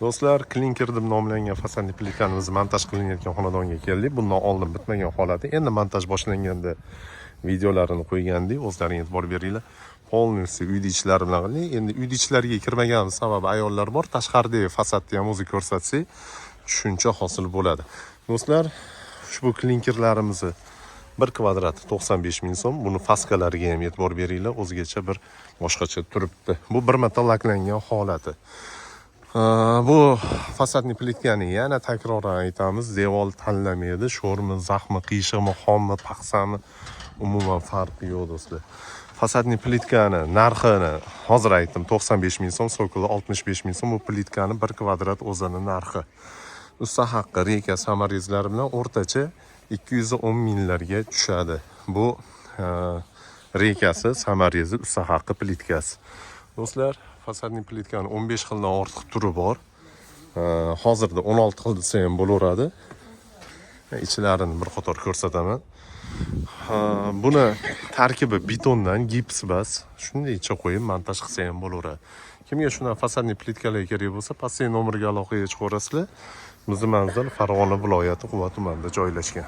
Do'stlar, klinker deb nomlangan fasadli plitkamizni montaj qilinayotgan xonadonga keldik. Bundan oldin bitmagan holati. Endi montaj boshlanganda videolarini qo'ygandik. O'zlaringiz e'tibor beringlar. Polnisi uyda ichlari bilan qiling. Endi uyda ichlariga kirmaganimiz sababi ayollar bor. Tashqaridagi fasadni ham o'zi ko'rsatsak, tushuncha hosil bo'ladi. Do'stlar, ushbu klinkerlarimizni 1 kvadrat 95 ming so'm. Buni faskalariga ham e'tibor beringlar. O'zgacha bir boshqacha turibdi. Bu bir marta laklangan holati. Bu fasadni plitkani yana takroran aytamiz, devor tanlamaydi, sho'rmi, zaxmi, qiyshiqmi, xommi, paxsami umuman farqi yo'q do'stlar. Fasadni plitkani narxini hozir aytdim 95 ming so'm, sokoli 65 ming so'm. Bu plitkani 1 kvadrat o'zini narxi. Usta haqqi reka samarezlari bilan o'rtacha 210 minglarga tushadi. Bu rekasi, samarezi, usta haqqi plitkasi. Do'stlar, fasadni plitkani 15 xildan ortiq turi bor. Hozirda 16 xil desa ham bo'laveradi. Ichlarini bir qator ko'rsataman. Buni tarkibi betondan, gips bas. Shunday ichga qo'yib montaj qilsa ham bo'laveradi. Kimga shunday fasadni plitkalar kerak bo'lsa, pastdagi nomerga aloqaga chiqaverasizlar. Bizning manzil Farg'ona viloyati Quva tumanida joylashgan.